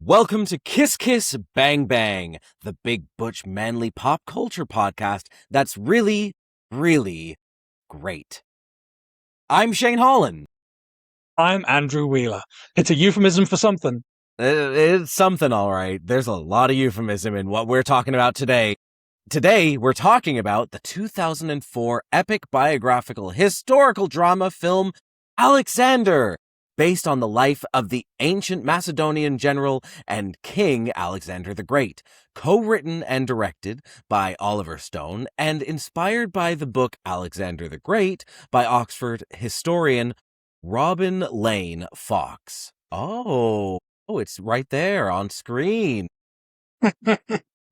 Welcome to Kiss Kiss Bang Bang, the big butch manly pop culture podcast that's really, really great. I'm Shane Holland. I'm Andrew Wheeler. It's a euphemism for something. It's something, all right. There's a lot of euphemism in what we're talking about today. Today, we're talking about the 2004 epic biographical historical drama film Alexander, based on the life of the ancient Macedonian general and king Alexander the Great, co-written and directed by Oliver Stone and inspired by the book Alexander the Great by Oxford historian Robin Lane Fox. Oh, it's right there on screen.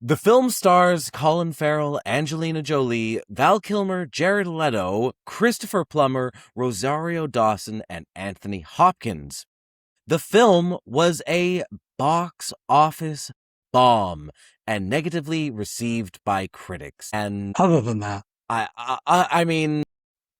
The film stars Colin Farrell, Angelina Jolie, Val Kilmer, Jared Leto, Christopher Plummer, Rosario Dawson, and Anthony Hopkins. The film was a box office bomb and negatively received by critics. And other than that, I mean,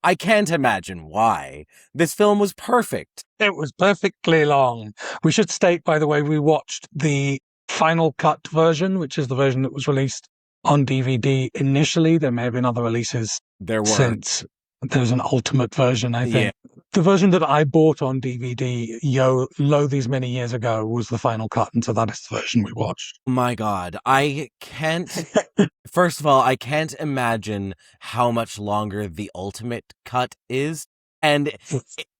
I can't imagine why. This film was perfect. It was perfectly long. We should state, by the way, we watched the final cut version, which is the version that was released on DVD initially. There may have been other releases since. There was an ultimate version, I think. Yeah. The version that I bought on DVD, these many years ago, was the final cut, and so that is the version we watched. My God, I can't... First of all, I can't imagine how much longer the ultimate cut is. And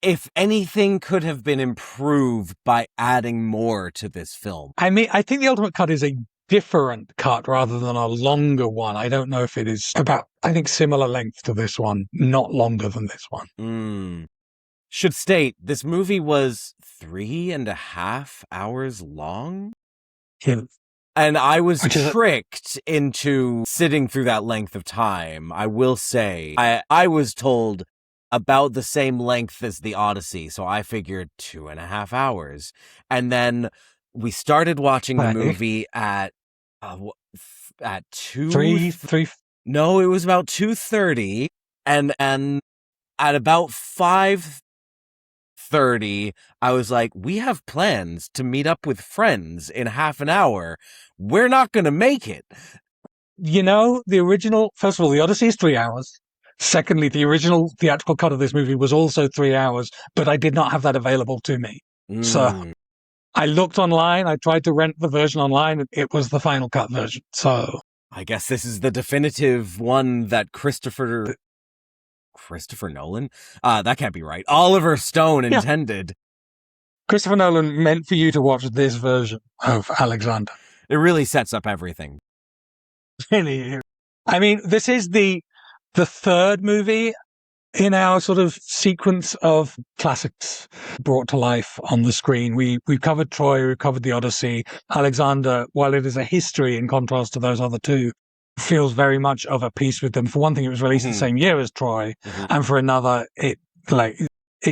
if anything could have been improved by adding more to this film. I mean, I think the ultimate cut is a different cut rather than a longer one. I don't know if it is about, I think, similar length to this one, not longer than this one. Should state, this movie was 3.5 hours long? Yeah. And I was tricked into sitting through that length of time. I will say, I was told about the same length as the Odyssey, so I figured 2.5 hours. And then we started watching the movie at 3. No, it was about 2:30, and at about 5:30, I was like, we have plans to meet up with friends in half an hour. We're not going to make it. You know, first of all, the Odyssey is 3 hours. Secondly, the original theatrical cut of this movie was also 3 hours, but I did not have that available to me. So I looked online, I tried to rent the version online, and it was the final cut version. So I guess this is the definitive one that Christopher Nolan? That can't be right. Oliver Stone intended. Christopher Nolan meant for you to watch this version of Alexander. It really sets up everything. Really. I mean, this is the third movie in our sort of sequence of classics brought to life on the screen. We've covered Troy, we've covered the Odyssey. Alexander, while it is a history in contrast to those other two, feels very much of a piece with them. For one thing, it was released the same year as Troy, and for another, it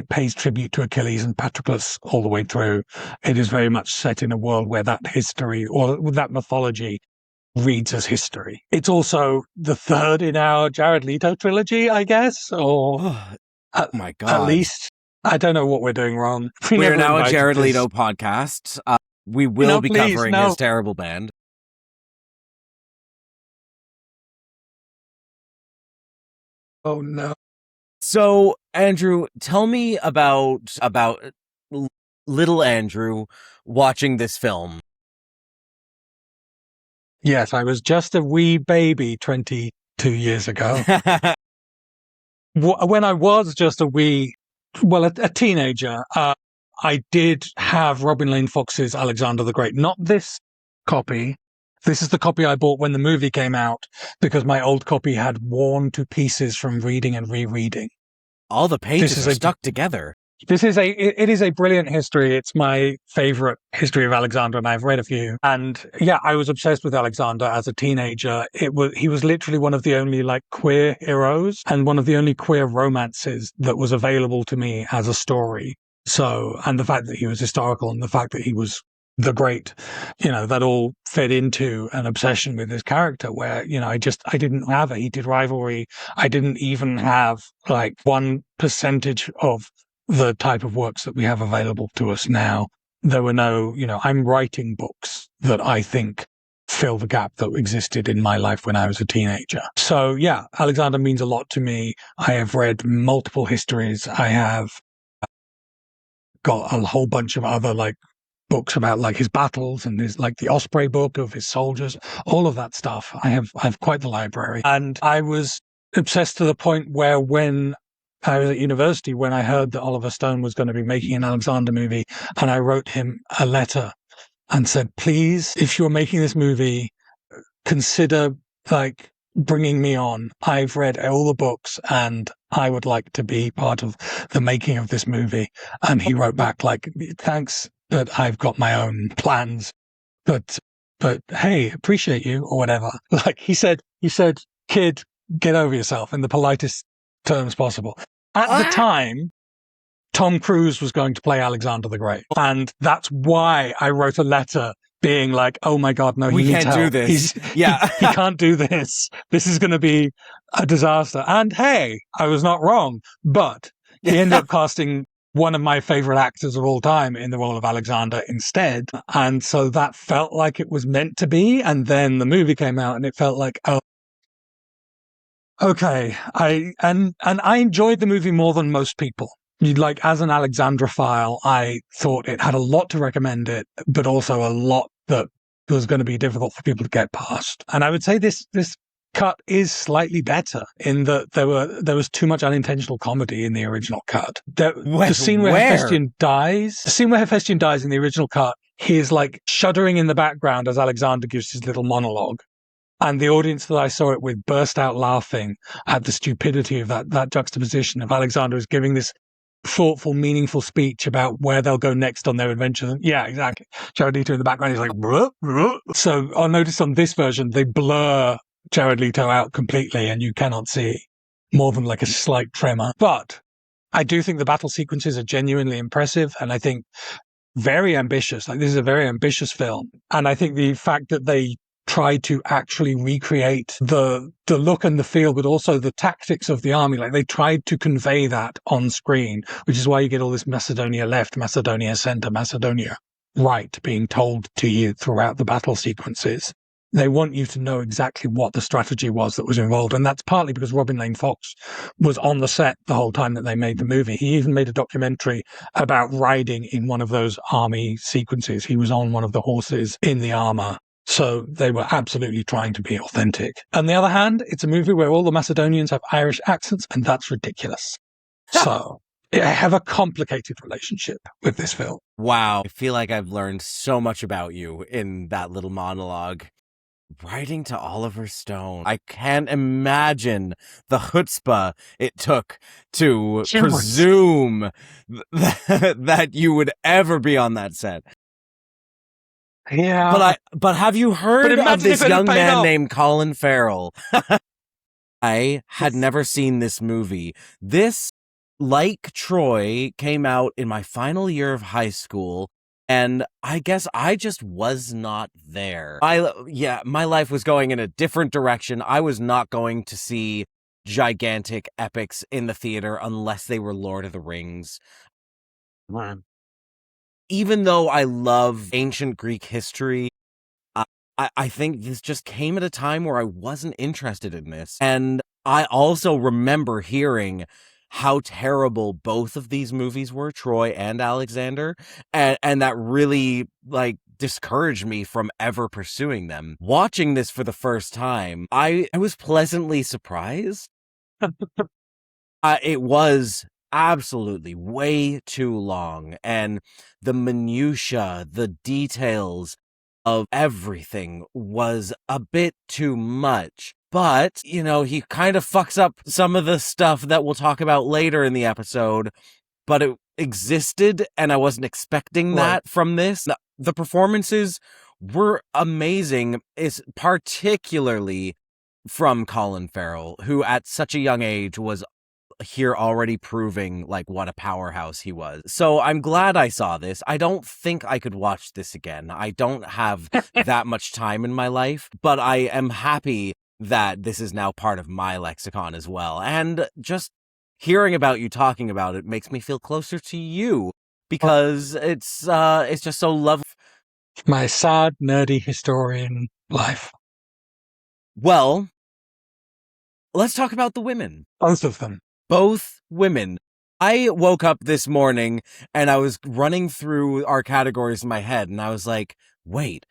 pays tribute to Achilles and Patroclus all the way through. It is very much set in a world where that history or that mythology reads as history. It's also the third in our Jared Leto trilogy, I guess, or oh my God. At least, I don't know what we're doing wrong. We're now a Jared Leto podcast. We will be covering his terrible band. Oh no. So, Andrew, tell me about little Andrew watching this film. Yes, I was just a wee baby 22 years ago. When I was just a teenager, I did have Robin Lane Fox's Alexander the Great. Not this copy. This is the copy I bought when the movie came out because my old copy had worn to pieces from reading and rereading. All the pages are stuck together. It is a brilliant history. It's my favorite history of Alexander, and I've read a few. And yeah, I was obsessed with Alexander as a teenager. He was literally one of the only queer heroes and one of the only queer romances that was available to me as a story. So, and the fact that he was historical and the fact that he was the great, that all fed into an obsession with his character where, I didn't have a heated rivalry. I didn't even have 1% of the type of works that we have available to us now There were no, I'm writing books that I think fill the gap that existed in my life when I was a teenager. So yeah, Alexander means a lot to me. I have read multiple histories. I have got a whole bunch of other books about his battles and his the Osprey book of his soldiers, all of that stuff. I have quite the library. And I was obsessed to the point where when I was at university, when I heard that Oliver Stone was going to be making an Alexander movie, and I wrote him a letter and said, please, if you're making this movie, consider bringing me on. I've read all the books and I would like to be part of the making of this movie. And he wrote back thanks, but I've got my own plans. But hey, appreciate you or whatever. He said, kid, get over yourself in the politest terms possible. At the time, Tom Cruise was going to play Alexander the Great. And that's why I wrote a letter being oh my God, no, we can't do this. He can't do this. This is going to be a disaster. And hey, I was not wrong. But he ended up casting one of my favorite actors of all time in the role of Alexander instead. And so that felt like it was meant to be. And then the movie came out and it felt oh, okay. I enjoyed the movie more than most people. As an Alexandrophile, I thought it had a lot to recommend it, but also a lot that was going to be difficult for people to get past. And I would say this cut is slightly better in that there was too much unintentional comedy in the original cut. The scene where Hephaestion dies in the original cut, he is shuddering in the background as Alexander gives his little monologue. And the audience that I saw it with burst out laughing at the stupidity of that juxtaposition of Alexander is giving this thoughtful, meaningful speech about where they'll go next on their adventure. Yeah, exactly. Jared Leto in the background is bruh, bruh. So I'll notice on this version, they blur Jared Leto out completely and you cannot see more than a slight tremor. But I do think the battle sequences are genuinely impressive and I think very ambitious. This is a very ambitious film. And I think the fact that they tried to actually recreate the look and the feel, but also the tactics of the army. They tried to convey that on screen, which is why you get all this Macedonia left, Macedonia center, Macedonia right being told to you throughout the battle sequences. They want you to know exactly what the strategy was that was involved. And that's partly because Robin Lane Fox was on the set the whole time that they made the movie. He even made a documentary about riding in one of those army sequences. He was on one of the horses in the armor. So they were absolutely trying to be authentic. On the other hand, it's a movie where all the Macedonians have Irish accents, and that's ridiculous. So I have a complicated relationship with this film. Wow. I feel like I've learned so much about you in that little monologue. Writing to Oliver Stone. I can't imagine the chutzpah it took to presume that you would ever be on that set. Yeah. But have you heard of this young man named Colin Farrell? I had never seen this movie. This, like Troy, came out in my final year of high school, and I guess I just was not there. My life was going in a different direction. I was not going to see gigantic epics in the theater unless they were Lord of the Rings. Man. Even though I love ancient Greek history, I think this just came at a time where I wasn't interested in this. And I also remember hearing how terrible both of these movies were, Troy and Alexander, and that really discouraged me from ever pursuing them. Watching this for the first time, I was pleasantly surprised. It was absolutely way too long, and the minutia, the details of everything was a bit too much. But, he kind of fucks up some of the stuff that we'll talk about later in the episode, but it existed and I wasn't expecting that from this. The performances were amazing, particularly from Colin Farrell, who at such a young age was here already proving what a powerhouse he was. So I'm glad I saw this. I don't think I could watch this again. I don't have that much time in my life, but I am happy that this is now part of my lexicon as well. And just hearing about you talking about it makes me feel closer to you because it's just so lovely. My sad, nerdy historian life. Well, let's talk about the women. Both of them. Both women. I woke up this morning and I was running through our categories in my head and I was like, wait,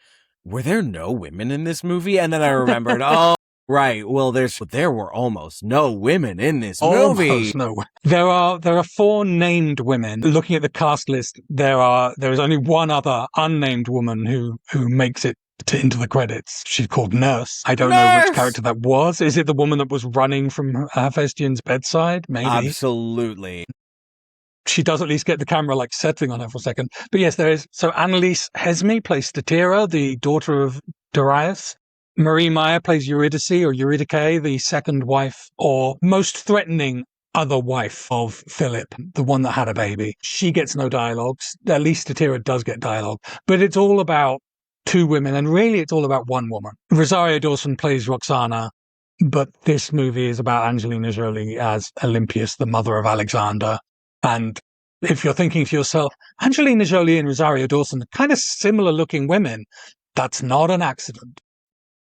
were there no women in this movie? And then I remembered, oh, right. Well, there were almost no women in this movie. Almost no. There are 4 named women. Looking at the cast list, there is only one other unnamed woman who makes it into the credits. She's called Nurse. I don't know which character that was. Is it the woman that was running from Hephaestion's bedside? Maybe. Absolutely. She does at least get the camera settling on her for a second. But yes, there is. So Annalise Hesme plays Statira, the daughter of Darius. Marie Meyer plays Eurydice or Eurydice, the second wife or most threatening other wife of Philip, the one that had a baby. She gets no dialogues. At least Statira does get dialogue. But it's all about 2 women, and really it's all about one woman. Rosario Dawson plays Roxana, but this movie is about Angelina Jolie as Olympias, the mother of Alexander. And if you're thinking to yourself, Angelina Jolie and Rosario Dawson are kind of similar looking women, that's not an accident.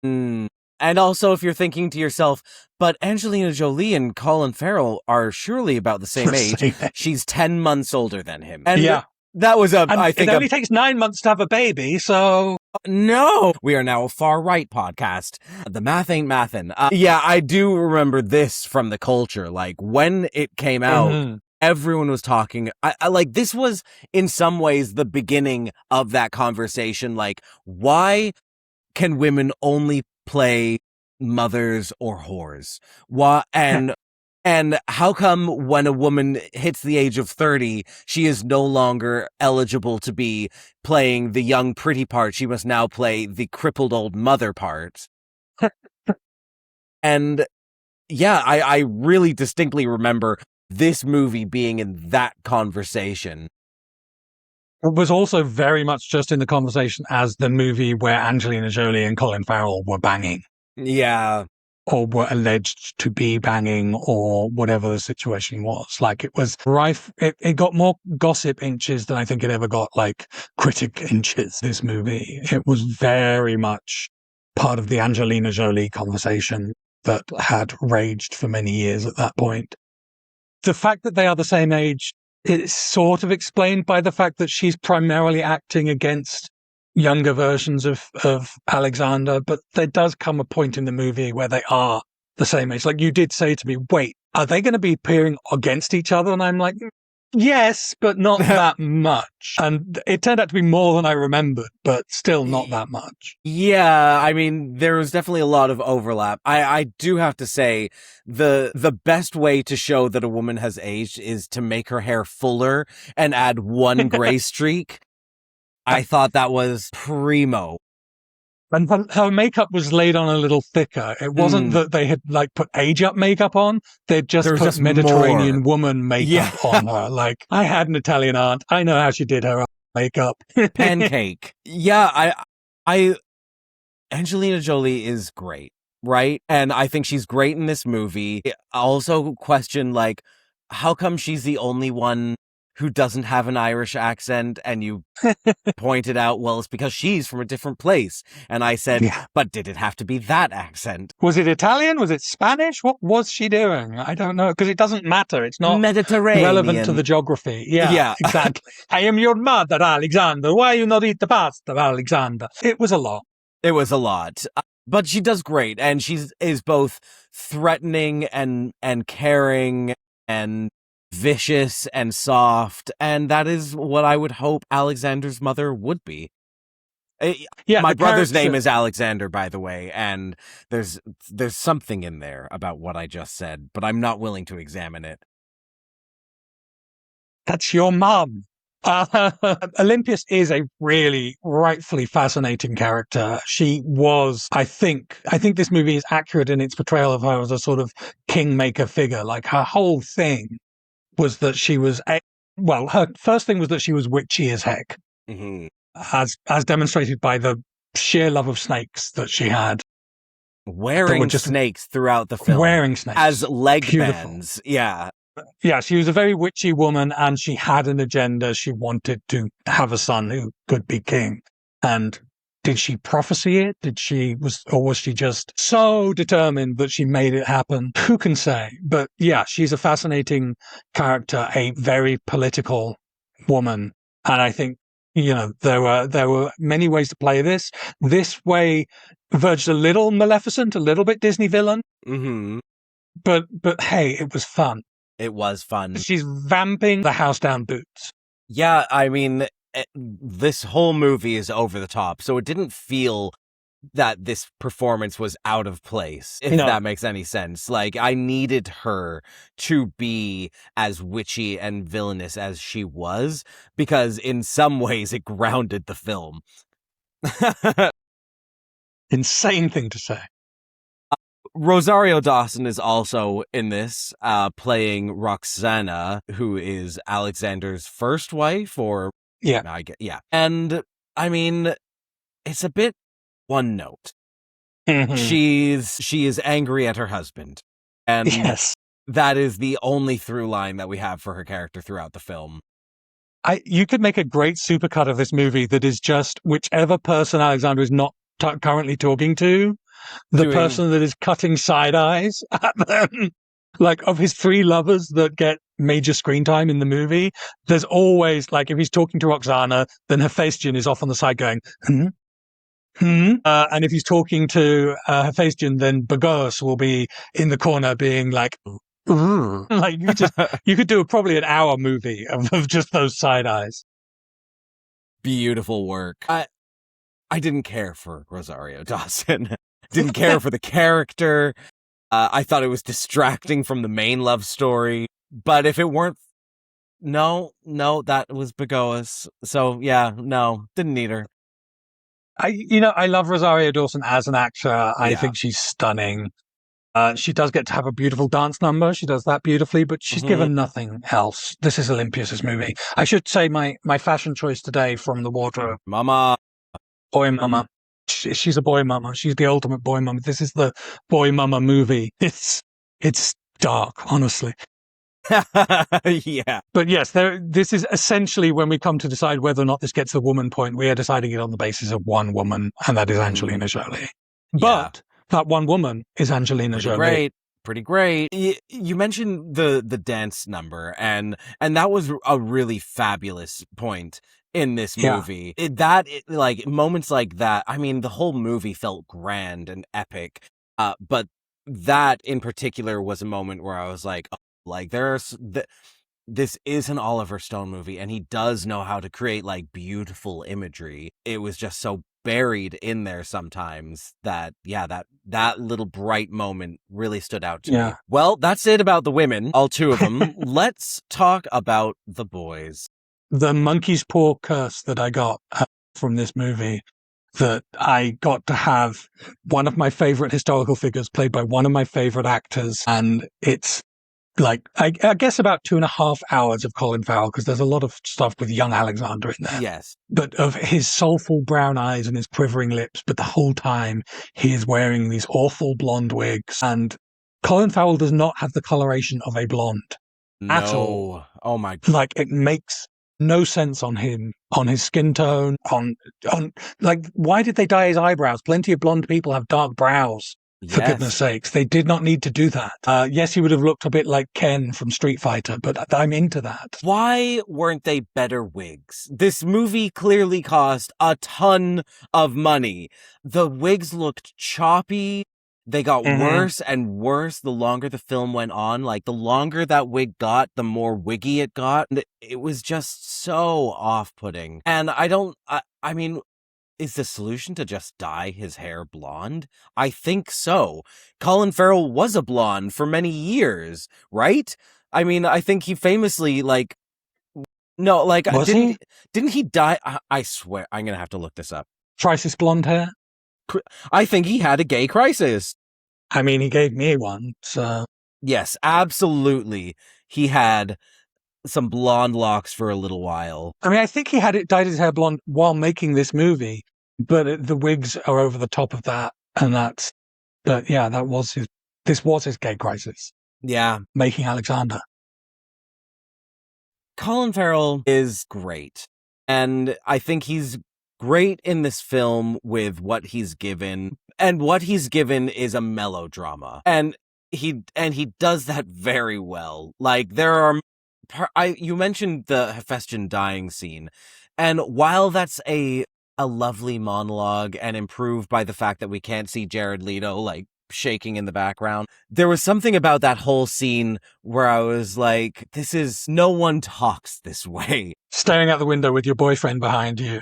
And also, if you're thinking to yourself, but Angelina Jolie and Colin Farrell are surely about the same age. She's 10 months older than him. And yeah. That was I think it only takes 9 months to have a baby, so... No! We are now a far-right podcast. The math ain't mathin'. Yeah, I do remember this from the culture. When it came out, everyone was talking. I this was, in some ways, the beginning of that conversation. Why can women only play mothers or whores? Why? And how come when a woman hits the age of 30, she is no longer eligible to be playing the young pretty part? She must now play the crippled old mother part. And yeah, I really distinctly remember this movie being in that conversation. It was also very much just in the conversation as the movie where Angelina Jolie and Colin Farrell were banging. Yeah. Or were alleged to be banging, or whatever the situation was. It was rife. It got more gossip inches than I think it ever got critic inches, this movie. It was very much part of the Angelina Jolie conversation that had raged for many years at that point. The fact that they are the same age is sort of explained by the fact that she's primarily acting against younger versions of Alexander, but there does come a point in the movie where they are the same age. You did say to me, wait, are they going to be appearing against each other? And I'm like, yes, but not that much. And it turned out to be more than I remembered, but still not that much. Yeah, I mean, there was definitely a lot of overlap. I do have to say, the best way to show that a woman has aged is to make her hair fuller and add one gray streak. I thought that was primo. And her makeup was laid on a little thicker. It wasn't that they had put age-up makeup on. They'd just put Mediterranean woman makeup on her. I had an Italian aunt. I know how she did her makeup. Pancake. Yeah, I Angelina Jolie is great, right? And I think she's great in this movie. I also question, how come she's the only one who doesn't have an Irish accent? And you pointed out, well, it's because she's from a different place. And I said, but did it have to be that accent? Was it Italian? Was it Spanish? What was she doing? I don't know, because it doesn't matter. It's not Mediterranean. Relevant to the geography. Yeah, exactly. I am your mother, Alexander. Why you not eat the pasta, Alexander? It was a lot. It was a lot. But she does great. And she is both threatening and caring and vicious and soft, and that is what I would hope Alexander's mother would be. My brother's name is Alexander, by the way, and there's something in there about what I just said, but I'm not willing to examine it. That's your mum. Olympias is a really rightfully fascinating character. She was, I think this movie is accurate in its portrayal of her as a sort of kingmaker figure. Her whole thing was that she was, her first thing was that she was witchy as heck, as demonstrated by the sheer love of snakes that she had. Wearing snakes throughout the film. Wearing snakes. As leg bands. Yeah. Yeah, she was a very witchy woman, and she had an agenda. She wanted to have a son who could be king. And did she prophesy it? Or was she just so determined that she made it happen? Who can say? But yeah, she's a fascinating character, a very political woman. And I think, there were many ways to play this. This way verged a little Maleficent, a little bit Disney villain. Mm-hmm. But hey, it was fun. It was fun. She's vamping the house down boots. Yeah, I mean, this whole movie is over the top, so it didn't feel that this performance was out of place, if that makes any sense. Like, I needed her to be as witchy and villainous as she was, because in some ways it grounded the film. Insane thing to say. Rosario Dawson is also in this, playing Roxana, who is Alexander's first wife, or yeah. And I mean, it's a bit one note. Mm-hmm. She is angry at her husband, and that is the only through line that we have for her character throughout the film. You could make a great supercut of this movie that is just whichever person Alexander is not currently talking to. The person that is cutting side eyes at them, like of his three lovers that get major screen time in the movie, there's always, like, if he's talking to Roxana, then Hephaestion is off on the side going, and if he's talking to Hephaestion, then Bagos will be in the corner being like, like you could do probably an hour movie of just those side eyes. Beautiful work. I didn't care for Rosario Dawson. Didn't care for the character. I thought it was distracting from the main love story. But if it weren't... No, that was Bagoas. So, yeah, no, didn't need her. I love Rosario Dawson as an actor. I think she's stunning. She does get to have a beautiful dance number. She does that beautifully, but she's given nothing else. This is Olympias' movie. I should say my fashion choice today from the wardrobe. Mama. Boy mama. She's a boy mama. She's the ultimate boy mama. This is the boy mama movie. It's dark, honestly. Yeah. But yes, this is essentially when we come to decide whether or not this gets the woman point, we are deciding it on the basis of one woman, and that is Angelina Jolie. But that one woman is Angelina Jolie. Pretty great. You mentioned the dance number, and that was a really fabulous point in this movie. Like moments like that, I mean, the whole movie felt grand and epic, but that in particular was a moment where I was like, this is an Oliver Stone movie, and he does know how to create like beautiful imagery. It was just so buried in there sometimes that little bright moment really stood out to me. Well, that's it about the women, all two of them. Let's talk about the boys. The monkey's paw curse that I got from this movie, that I got to have one of my favorite historical figures played by one of my favorite actors, and it's like, I guess about 2.5 hours of Colin Farrell, because there's a lot of stuff with young Alexander in there. Yes. But of his soulful brown eyes and his quivering lips, but the whole time he is wearing these awful blonde wigs. And Colin Farrell does not have the coloration of a blonde at all. Oh my God. Like, it makes no sense on him, on his skin tone, on like, why did they dye his eyebrows? Plenty of blonde people have dark brows. For goodness sakes, they did not need to do that. Yes, he would have looked a bit like Ken from Street Fighter, but I'm into that. Why weren't they better wigs? This movie clearly cost a ton of money. The wigs looked choppy. They got worse and worse the longer the film went on. Like, the longer that wig got, the more wiggy it got. It was just so off-putting. And I mean... Is the solution to just dye his hair blonde? I think so. Colin Farrell was a blonde for many years, right? I mean, I think he famously, like... No, like... Didn't he dye... I swear, I'm gonna have to look this up. Crisis blonde hair? I think he had a gay crisis. I mean, he gave me one, so... Yes, absolutely. He had some blonde locks for a little while. I mean, I think he had it dyed his hair blonde while making this movie, but the wigs are over the top of that, and this was his gay crisis. Yeah. Making Alexander. Colin Farrell is great. And I think he's great in this film with what he's given. And what he's given is a melodrama. And he does that very well. Like, there are you mentioned the Hephaestion dying scene. And while that's a lovely monologue and improved by the fact that we can't see Jared Leto like shaking in the background, there was something about that whole scene where I was like, no one talks this way. Staring out the window with your boyfriend behind you,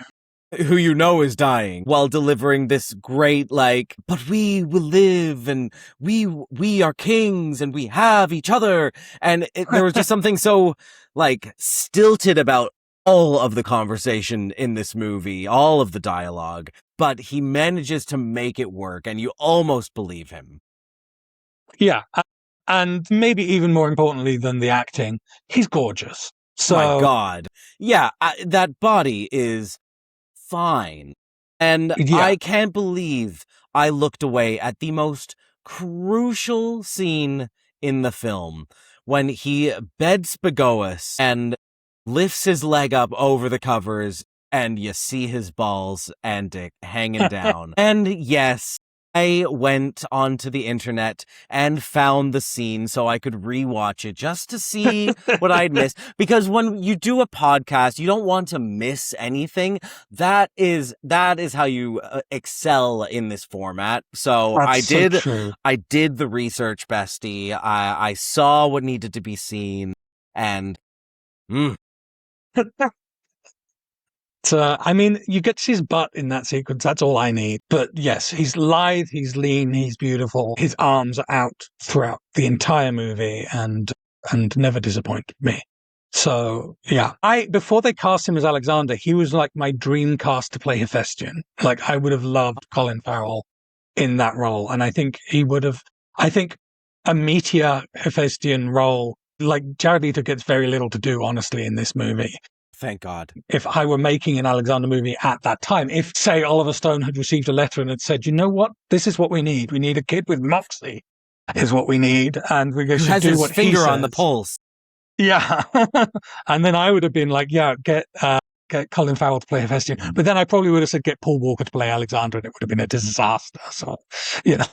who you know is dying, while delivering this great, like, but we will live, and we are kings, and we have each other. And there was just something so, like, stilted about all of the conversation in this movie, all of the dialogue, but he manages to make it work, and you almost believe him. Yeah. And maybe even more importantly than the acting, he's gorgeous. So, my God. Yeah, that body is fine. And yeah. I can't believe I looked away at the most crucial scene in the film when he beds Bagoas and lifts his leg up over the covers and you see his balls and dick hanging down. And yes, I went onto the internet and found the scene so I could rewatch it just to see what I'd missed. Because when you do a podcast, you don't want to miss anything. That is how you excel in this format. So I did the research, bestie. I saw what needed to be seen, and I mean, you get to see his butt in that sequence. That's all I need. But yes, he's lithe, he's lean, he's beautiful. His arms are out throughout the entire movie and never disappoint me. So yeah, before they cast him as Alexander, he was like my dream cast to play Hephaestion. Like, I would have loved Colin Farrell in that role, and I think he would have. I think a meteor Hephaestion role, like Jared Leto, gets very little to do, honestly, in this movie. Thank God. If I were making an Alexander movie at that time, if, say, Oliver Stone had received a letter and had said, you know what, this is what we need. We need a kid with moxie is what we need. And we should do what he says. Finger on the pulse. Yeah. And then I would have been like, yeah, get Colin Farrell to play Hephaestion. But then I probably would have said, get Paul Walker to play Alexander, and it would have been a disaster. So, you know.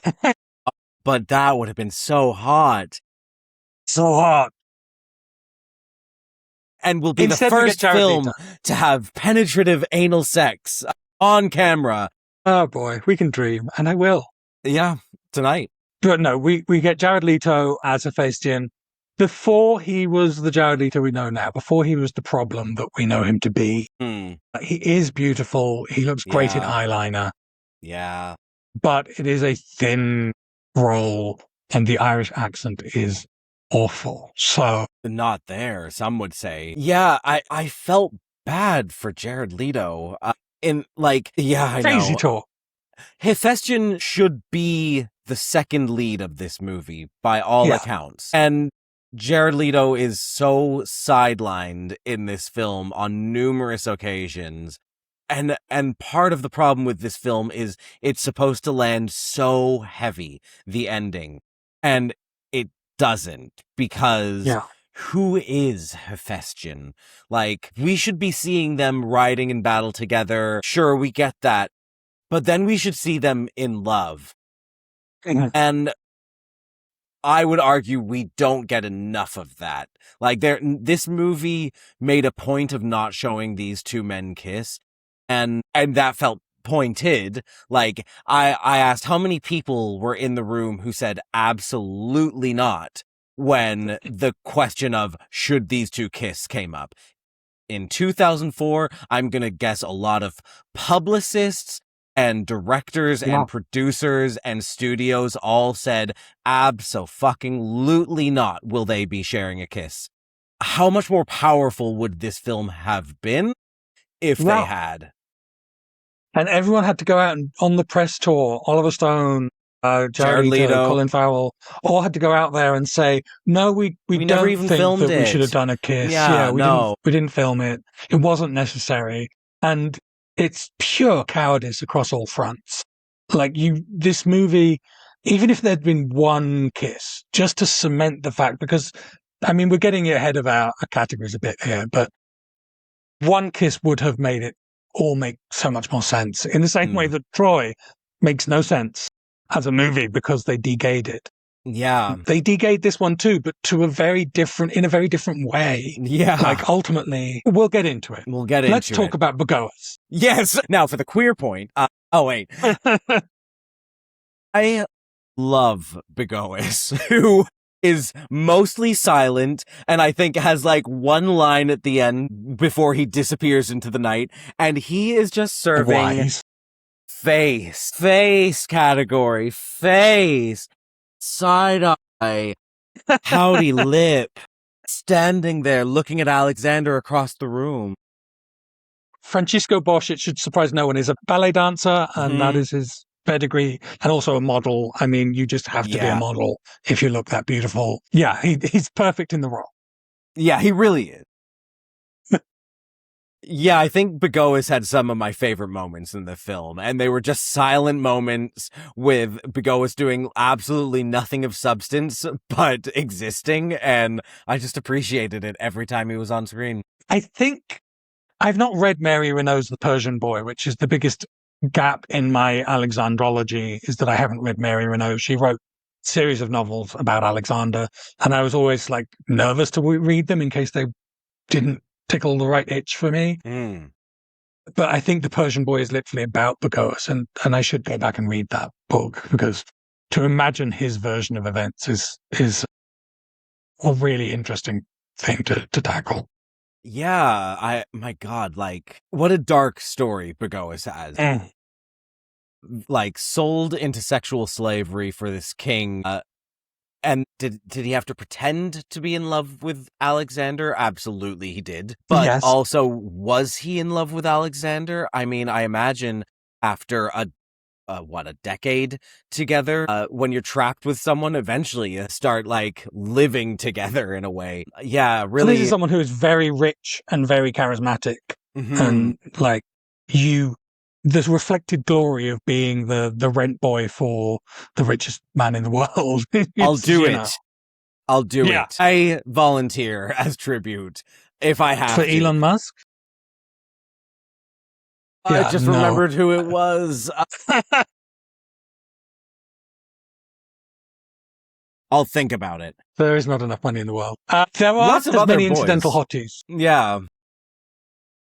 But that would have been so hot. So hot. And will be the first film to have penetrative anal sex on camera. Oh boy, we can dream, and I will. Yeah, tonight. But no, we get Jared Leto as Hephaestion before he was the Jared Leto we know now, before he was the problem that we know him to be. He is beautiful. He looks great in eyeliner. Yeah. But it is a thin role, and the Irish accent is awful. So not there, some would say. Yeah, I felt bad for Jared Leto. I know. Crazy talk. Hephaestion should be the second lead of this movie by all accounts. And Jared Leto is so sidelined in this film on numerous occasions. And part of the problem with this film is it's supposed to land so heavy, the ending. And doesn't, because who is Hephaestion? Like, we should be seeing them riding in battle together. Sure, we get that. But then we should see them in love. And I would argue we don't get enough of that. Like, this movie made a point of not showing these two men kiss. And that felt pointed. Like, I asked how many people were in the room who said absolutely not when the question of should these two kiss came up. In 2004, I'm gonna guess a lot of publicists and directors and producers and studios all said abso-fucking-lutely not will they be sharing a kiss. How much more powerful would this film have been if they had? And everyone had to go out and, on the press tour, Oliver Stone, Jared Leto, Colin Farrell, all had to go out there and say, no, we never even filmed that we should have done a kiss. We didn't film it. It wasn't necessary. And it's pure cowardice across all fronts. Like, this movie, even if there'd been one kiss, just to cement the fact, because I mean, we're getting ahead of our categories a bit here, but One Kiss would have made it all make so much more sense. In the same way that Troy makes no sense as a movie because they degayed it. Yeah. They degayed this one too, but in a very different way. Yeah. Like, ultimately, we'll get into it. We'll get into it. Let's talk about Bagoas. Yes. Now, for the queer point. Oh, wait. I love Bagoas, who is mostly silent and I think has like one line at the end before he disappears into the night. And he is just serving face category, face, side eye, pouty lip, standing there looking at Alexander across the room. Francisco Bosch, it should surprise no one, is a ballet dancer, and that is his pedigree, and also a model. I mean, you just have to be a model if you look that beautiful. Yeah, he's perfect in the role. Yeah, he really is. Yeah, I think Bagoas had some of my favorite moments in the film, and they were just silent moments with Bagoas doing absolutely nothing of substance but existing, and I just appreciated it every time he was on screen. I think I've not read Mary Renault's The Persian Boy, which is the biggest gap in my Alexandrology, is that I haven't read Mary Renault. She wrote a series of novels about Alexander, and I was always like nervous to read them in case they didn't tickle the right itch for me. But I think The Persian Boy is literally about Bagoas, and I should go back and read that book, because to imagine his version of events is a really interesting thing to tackle. Yeah, my God, like, what a dark story Bagoas has. Like, sold into sexual slavery for this king. And did he have to pretend to be in love with Alexander? Absolutely he did. But also, was he in love with Alexander? I mean, I imagine after a decade together, when you're trapped with someone, eventually you start like living together in a way. Yeah, really. This is someone who is very rich and very charismatic, and like the reflected glory of being the rent boy for the richest man in the world. I'll do it. I'll do it. I volunteer as tribute if I have for to. Elon Musk. I just remembered who it was. I'll think about it. There is not enough money in the world. There aren't as many incidental hotties. Yeah.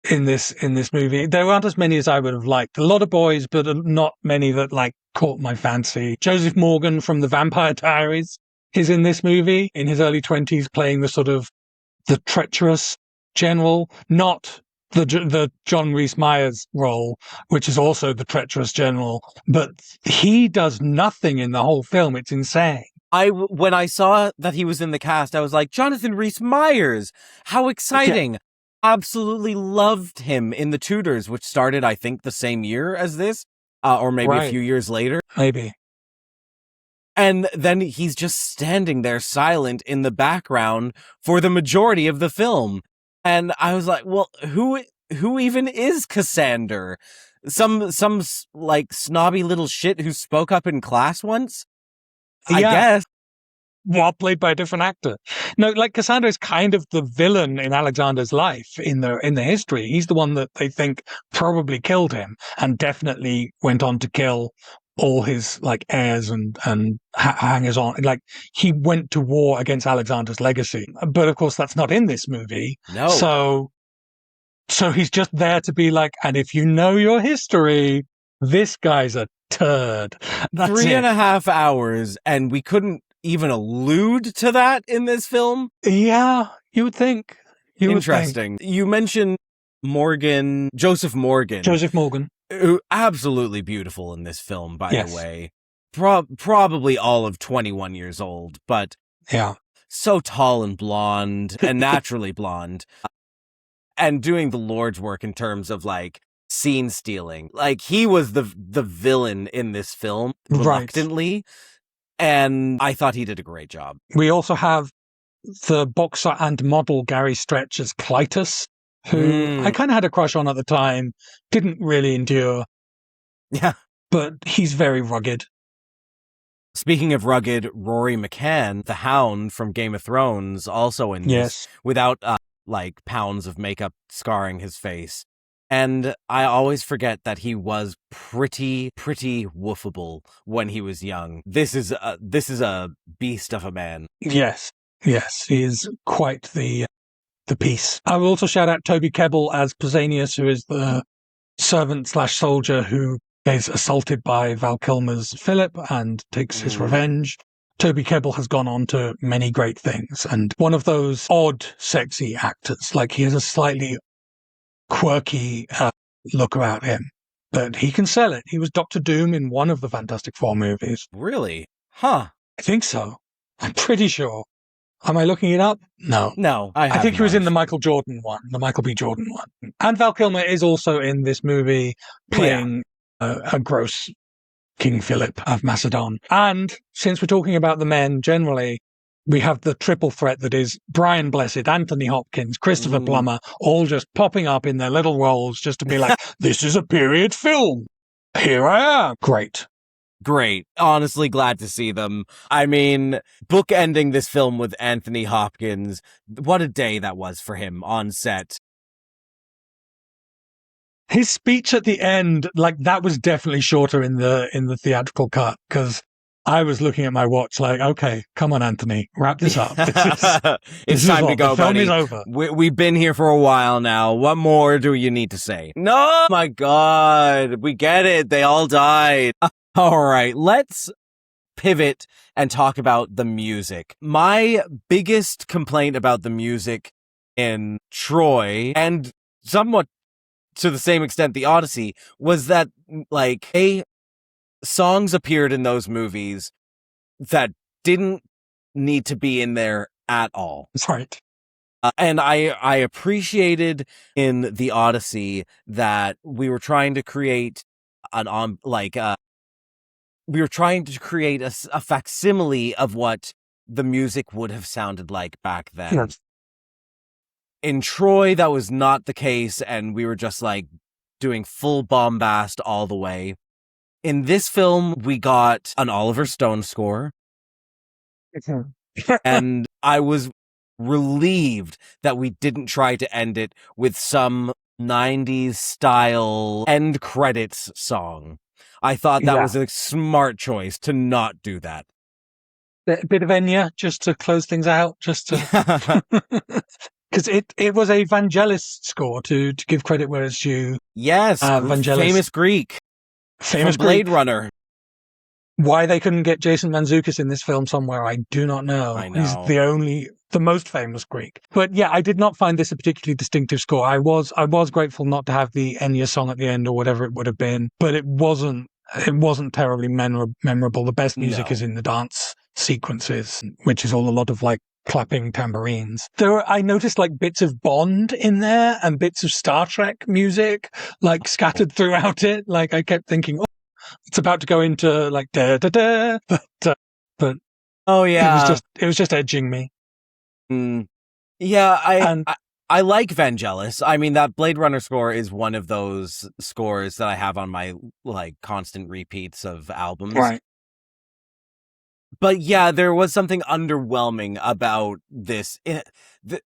In this movie, there aren't as many as I would have liked. A lot of boys, but not many that like caught my fancy. Joseph Morgan from The Vampire Diaries is in this movie in his early 20s, playing the treacherous general, not the John Rhys Meyers role, which is also the treacherous general. But he does nothing in the whole film. It's insane. When I saw that he was in the cast, I was like, Jonathan Rhys Meyers, how exciting. Yeah. Absolutely loved him in The Tudors, which started, I think, the same year as this, or maybe a few years later. Maybe. And then he's just standing there silent in the background for the majority of the film. And I was like, well, who even is Cassander? Some like snobby little shit who spoke up in class once? I guess. Well, played by a different actor. No, like Cassander is kind of the villain in Alexander's life in the history. He's the one that they think probably killed him, and definitely went on to kill all his like heirs and hangers on. Like, he went to war against Alexander's legacy, but of course that's not in this movie. No. So he's just there to be like, and if you know your history, this guy's a turd. That's 3.5 hours, and we couldn't even allude to that in this film? Yeah, you would think. Interesting. You mentioned Joseph Morgan. Who absolutely beautiful in this film, by the way. Probably all of 21 years old, but so tall and blonde, and naturally blonde. And doing the Lord's work in terms of like scene stealing. Like, he was the villain in this film, reluctantly. Right. And I thought he did a great job. We also have the boxer and model Gary Stretch as Clytus, who I kind of had a crush on at the time, didn't really endure. Yeah. But he's very rugged. Speaking of rugged, Rory McCann, the Hound from Game of Thrones, also in this, Yes. without like pounds of makeup scarring his face. And I always forget that he was pretty woofable when he was young. This is a beast of a man. Yes. Yes. He is quite the piece. I will also shout out Toby Kebbell as Pausanias, who is the servant/soldier who is assaulted by Val Kilmer's Philip and takes his revenge. Toby Kebbell has gone on to many great things, and one of those odd, sexy actors. Like, he has a slightly quirky look about him, but he can sell it. He was Doctor Doom in one of the Fantastic Four movies. Really? Huh. I think so. I'm pretty sure. Am I looking it up? No. No, I think he was in the Michael Jordan one, the Michael B. Jordan one. And Val Kilmer is also in this movie playing a gross King Philip of Macedon. And since we're talking about the men generally, we have the triple threat that is Brian Blessed, Anthony Hopkins, Christopher Plummer, all just popping up in their little roles just to be like, this is a period film. Here I am. Great. Honestly, glad to see them. I mean, bookending this film with Anthony Hopkins, what a day that was for him on set. His speech at the end, like, that was definitely shorter in the theatrical cut, because I was looking at my watch like, okay, come on, Anthony, wrap this up. It's time to go, the film buddy. is over. We've been here for a while now. What more do you need to say? No, my God, we get it. They all died. All right, let's pivot and talk about the music. My biggest complaint about the music in Troy, and somewhat to the same extent The Odyssey, was that, like, songs appeared in those movies that didn't need to be in there at all. Right. And I appreciated in The Odyssey that we were trying to create we were trying to create a facsimile of what the music would have sounded like back then. Yes. In Troy, that was not the case, and we were just like doing full bombast all the way. In this film, we got an Oliver Stone score, and I was relieved that we didn't try to end it with some 90s style end credits song. I thought that was a smart choice to not do that. A bit of Enya just to close things out, just to because it was a Vangelis score to give credit where it's due. Yes, Vangelis, famous Greek, famous from Blade Greek. Runner. Why they couldn't get Jason Mantzoukas in this film somewhere, I do not know. I know. He's the most famous Greek. But yeah, I did not find this a particularly distinctive score. I was grateful not to have the Enya song at the end or whatever it would have been, but it wasn't terribly memorable. The best music is in the dance sequences, which is all a lot of like clapping tambourines. I noticed like bits of Bond in there and bits of Star Trek music like scattered throughout it. Like I kept thinking, it's about to go into like da da da, but oh yeah, it was just edging me. Yeah, I like Vangelis. I mean, that Blade Runner score is one of those scores that I have on my like constant repeats of albums. Right. But yeah, there was something underwhelming about this. There's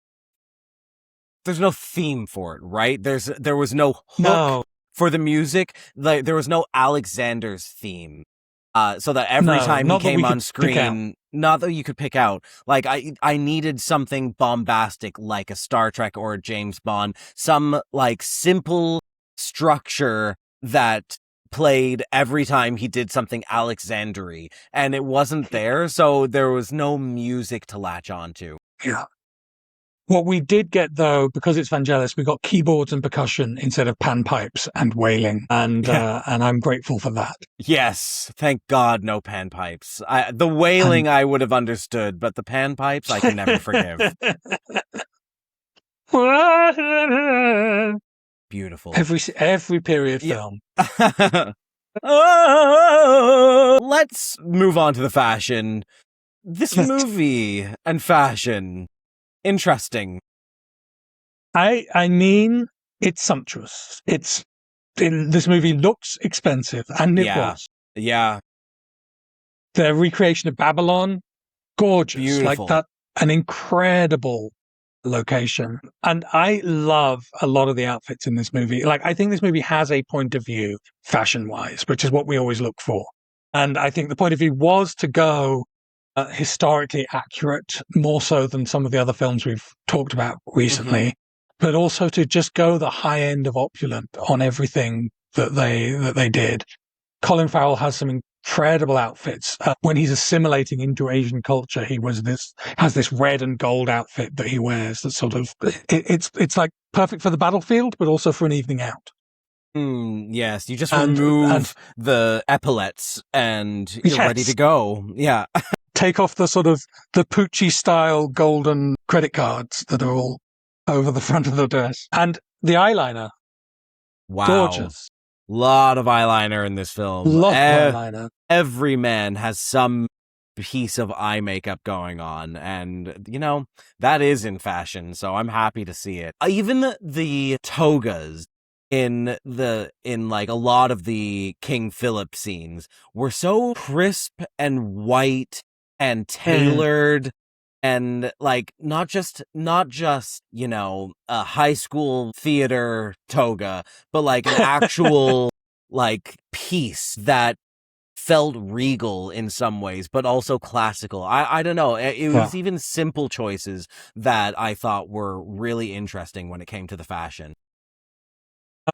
no theme for it, right? There was no hook for the music. Like there was no Alexander's theme. So that every time he came on screen, not that you could pick out, like I needed something bombastic like a Star Trek or a James Bond, some like simple structure that played every time he did something Alexander-y, and it wasn't there, so there was no music to latch onto. Yeah. What we did get, though, because it's Vangelis, we got keyboards and percussion instead of panpipes and wailing, and I'm grateful for that. Yes, thank God, no panpipes. The wailing I would have understood, but the panpipes I can never forgive. Beautiful. Every period film. Let's move on to the fashion. This movie and fashion. Interesting. I mean, it's sumptuous. This movie looks expensive, and it was. Yeah. Their recreation of Babylon, gorgeous. Like Beautiful. that, an incredible location. And I love a lot of the outfits in this movie. Like, I think this movie has a point of view fashion wise, which is what we always look for. And I think the point of view was to go historically accurate, more so than some of the other films we've talked about recently, but also to just go the high end of opulent on everything that they did. Colin Farrell has some incredible outfits. When he's assimilating into Asian culture, has this red and gold outfit that he wears. That sort of it's like perfect for the battlefield, but also for an evening out. Yes, you just And remove the epaulets and you're ready to go. Yeah. Take off the sort of the Poochie style golden credit cards that are all over the front of the dress, and the eyeliner. Wow. Gorgeous. Lot of eyeliner in this film. Lot of eyeliner. Every man has some piece of eye makeup going on, and that is in fashion, so I'm happy to see it. Even the togas in like a lot of the King Philip scenes were so crisp and white and tailored. And like not just a high school theater toga, but like an actual like piece that felt regal in some ways, but also classical. I don't know. It was even simple choices that I thought were really interesting when it came to the fashion.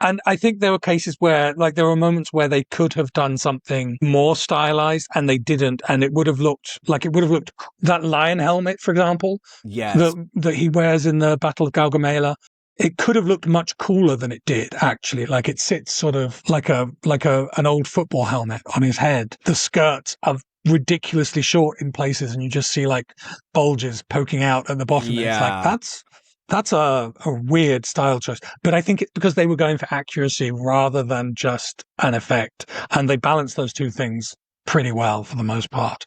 And I think there were cases where, like, there were moments where they could have done something more stylized and they didn't. And it would have looked that lion helmet, for example, yes, that he wears in the Battle of Gaugamela. It could have looked much cooler than it did, actually. Like, it sits sort of like an old football helmet on his head. The skirts are ridiculously short in places and you just see like bulges poking out at the bottom. Yeah. It's like, that's a weird style choice. But I think it's because they were going for accuracy rather than just an effect. And they balanced those two things pretty well for the most part.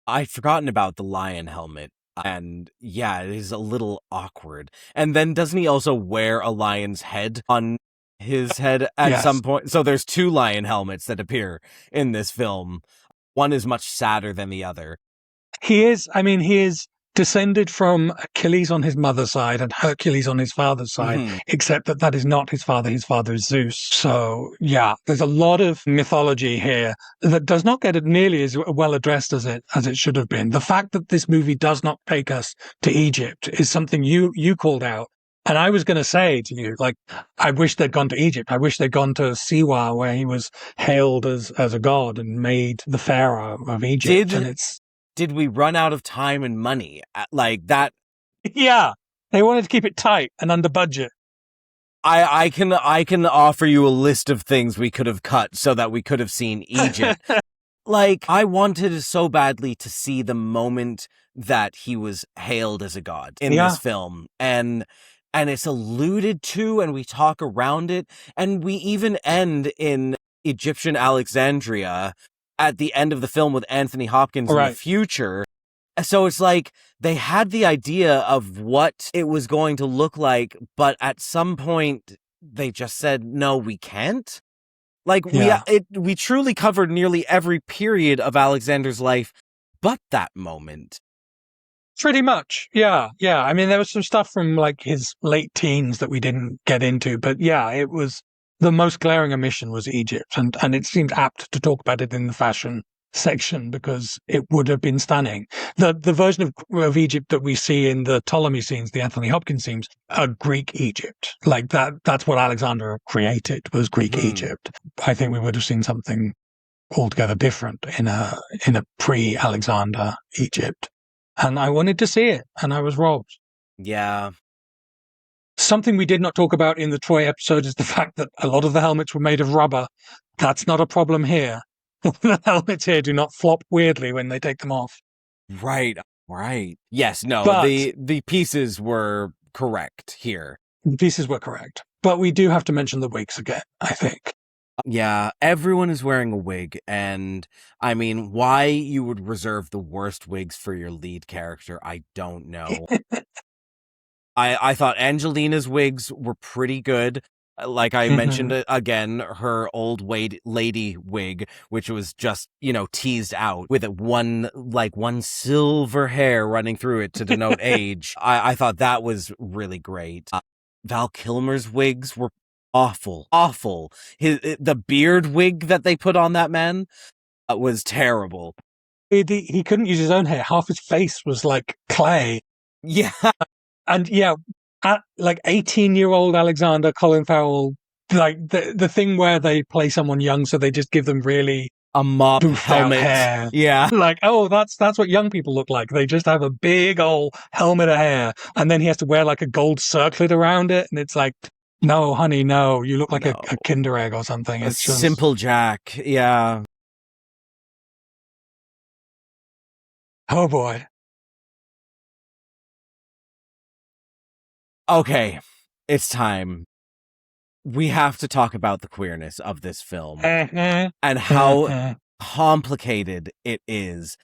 I'd forgotten about the lion helmet. And yeah, it is a little awkward. And then doesn't he also wear a lion's head on his head at some point? So there's two lion helmets that appear in this film. One is much sadder than the other. He is descended from Achilles on his mother's side and Hercules on his father's side, except that is not his father. His father is Zeus. So, yeah, there's a lot of mythology here that does not get it nearly as well addressed as it should have been. The fact that this movie does not take us to Egypt is something you called out. And I was going to say to you, like, I wish they'd gone to Egypt. I wish they'd gone to Siwa, where he was hailed as a god and made the pharaoh of Egypt. Did we run out of time and money like that? Yeah, they wanted to keep it tight and under budget. I can offer you a list of things we could have cut so that we could have seen Egypt. Like, I wanted so badly to see the moment that he was hailed as a god in this film. And it's alluded to and we talk around it. And we even end in Egyptian Alexandria at the end of the film with Anthony Hopkins in the future. So it's like they had the idea of what it was going to look like, but at some point they just said, no, we can't. Like we truly covered nearly every period of Alexander's life, but that moment. Pretty much. Yeah. Yeah. I mean, there was some stuff from like his late teens that we didn't get into, but yeah, it was the most glaring omission was Egypt. And it seemed apt to talk about it in the fashion section because it would have been stunning. The version of Egypt that we see in the Ptolemy scenes, the Anthony Hopkins scenes, are Greek Egypt. Like that's what Alexander created was Greek Egypt. I think we would have seen something altogether different in a pre-Alexander Egypt. And I wanted to see it, and I was robbed. Yeah. Something we did not talk about in the Troy episode is the fact that a lot of the helmets were made of rubber. That's not a problem here. The helmets here do not flop weirdly when they take them off. Right. Yes, no, but the pieces were correct here. The pieces were correct. But we do have to mention the wigs again, I think. Yeah, everyone is wearing a wig, and I mean, why you would reserve the worst wigs for your lead character, I don't know. I thought Angelina's wigs were pretty good. Like I mentioned again, her old lady wig, which was just, teased out with one silver hair running through it to denote age. I thought that was really great. Val Kilmer's wigs were awful, awful. The beard wig that they put on that man was terrible. He couldn't use his own hair. Half his face was like clay. Yeah. And yeah, like 18-year-old Alexander, Colin Farrell, like the thing where they play someone young, so they just give them really a mop helmet hair. Yeah. Like, oh, that's what young people look like. They just have a big old helmet of hair, and then he has to wear like a gold circlet around it, and it's like, no, honey, no, you look like a Kinder Egg or something. It's just simple Jack. Yeah. Oh boy. Okay, it's time. We have to talk about the queerness of this film and how complicated it is.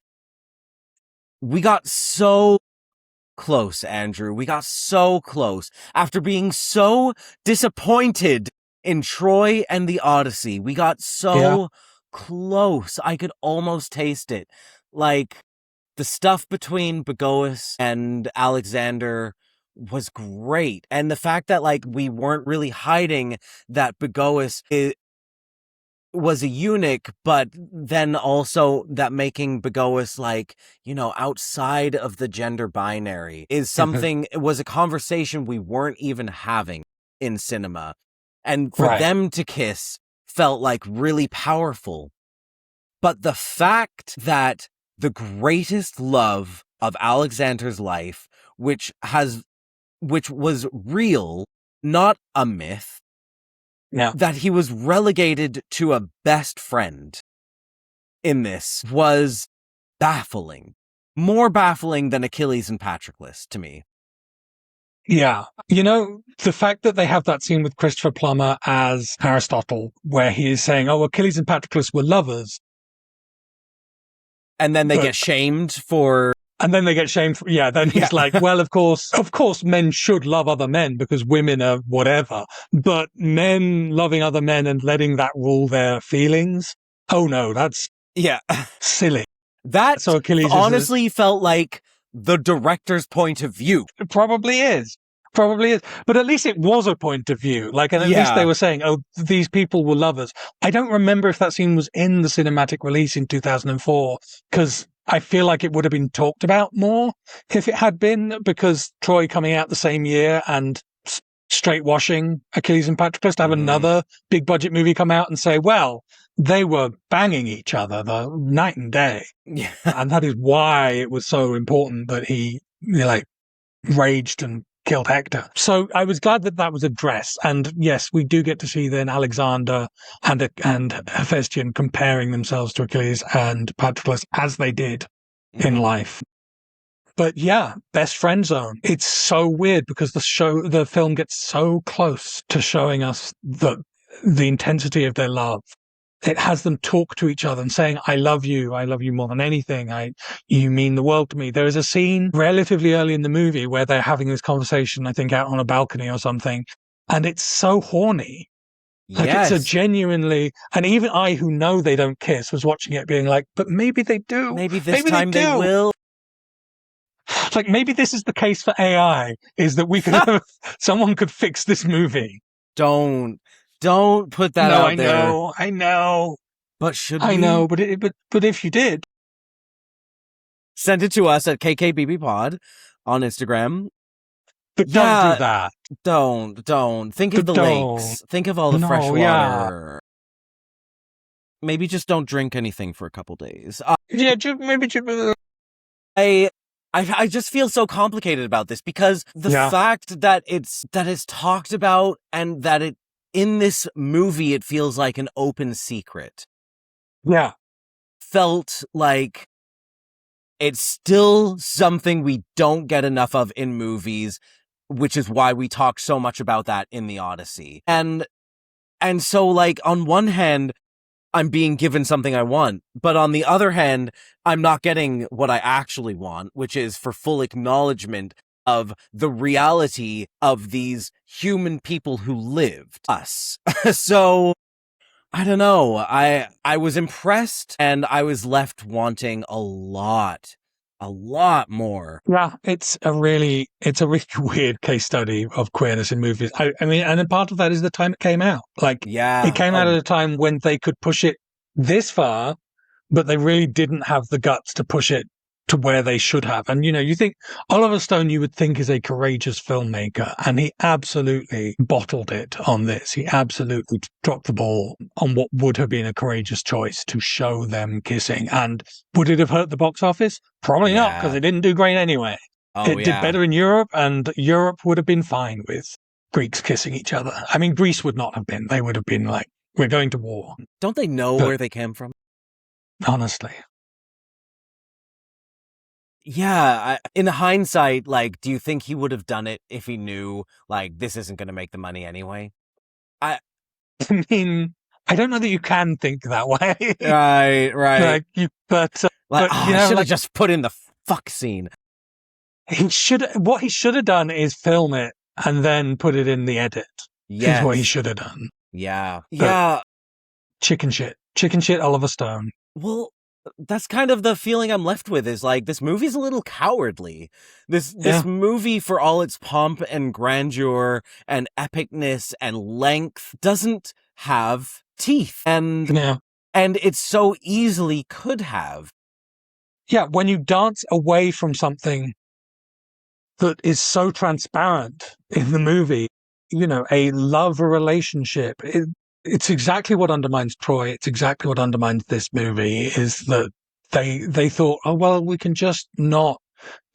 We got so close, Andrew. We got so close. After being so disappointed in Troy and the Odyssey, we got so close. I could almost taste it. Like, the stuff between Bagoas and Alexander was great. And the fact that, like, we weren't really hiding that Bagoas was a eunuch, but then also that making Bagoas, like, outside of the gender binary is something, it was a conversation we weren't even having in cinema. And for them to kiss felt like really powerful. But the fact that the greatest love of Alexander's life, which was real, not a myth, that he was relegated to a best friend in this was baffling. More baffling than Achilles and Patroclus to me. Yeah. The fact that they have that scene with Christopher Plummer as Aristotle, where he is saying, oh, Achilles and Patroclus were lovers. And then they get shamed for... And then they get shamed for... Yeah, then he's like, well, of course men should love other men because women are whatever. But men loving other men and letting that rule their feelings? Oh, no, that's silly. That so Achilles honestly felt like the director's point of view. It probably is. But at least it was a point of view. Like, and at least they were saying, oh, these people were lovers. I don't remember if that scene was in the cinematic release in 2004, because I feel like it would have been talked about more if it had been, because Troy coming out the same year and straight washing Achilles and Patroclus to have another big budget movie come out and say, well, they were banging each other the night and day. Yeah. And that is why it was so important that he raged and killed Hector. So I was glad that was addressed. And yes, we do get to see then Alexander and Hephaestion comparing themselves to Achilles and Patroclus as they did in life. But yeah, best friend zone. It's so weird because the film gets so close to showing us the intensity of their love. It has them talk to each other and saying, I love you more than anything. You mean the world to me. There is a scene relatively early in the movie where they're having this conversation, I think out on a balcony or something. And it's so horny. Like it's a genuinely, and even I who know they don't kiss was watching it being like, but maybe they do. Maybe this time they will. Like maybe this is the case for AI, is that we could have, someone could fix this movie. Don't put that out there. I know. But should we? I know, but if you did, send it to us at KKBB Pod on Instagram. But don't do that. Don't. Think of the lakes. Think of all the fresh water. Yeah. Maybe just don't drink anything for a couple days. I just feel so complicated about this because the fact that it's talked about and that it in this movie, it feels like an open secret. Yeah. Felt like it's still something we don't get enough of in movies, which is why we talk so much about that in the Odyssey. And so, like, on one hand, I'm being given something I want, but on the other hand, I'm not getting what I actually want, which is for full acknowledgement of the reality of these human people who lived us. So I don't know. I was impressed, and I was left wanting a lot more. Yeah, it's a really weird case study of queerness in movies. I mean, and then part of that is the time it came out. Like, Yeah. it came out at a time when they could push it this far, but they really didn't have the guts to push it to where they should have. And, you know, you think Oliver Stone, you would think, is a courageous filmmaker, and he absolutely bottled it on this. He absolutely dropped the ball on what would have been a courageous choice to show them kissing. And would it have hurt the box office? Probably not, because it didn't do great anyway. It did better in Europe, and Europe would have been fine with Greeks kissing each other. I mean, Greece would not have been. They would have been like, we're going to war. Don't they know where they came from? Honestly. Yeah, in hindsight, like, do you think he would have done it if he knew, like, this isn't going to make the money anyway? I mean, I don't know that you can think that way. Right. Like, I should have just put in the fuck scene. What he should have done is film it and then put it in the edit. Yes. Is what he should have done. Yeah. Chicken shit, Oliver Stone. Well, that's kind of the feeling I'm left with, is like, this movie's a little cowardly. This movie, for all its pomp and grandeur and epicness and length, doesn't have teeth. And it so easily could have. Yeah, when you dance away from something that is so transparent in the movie, you know, a love relationship, it's exactly what undermines Troy. It's exactly what undermines this movie, is that they thought, oh, well, we can just not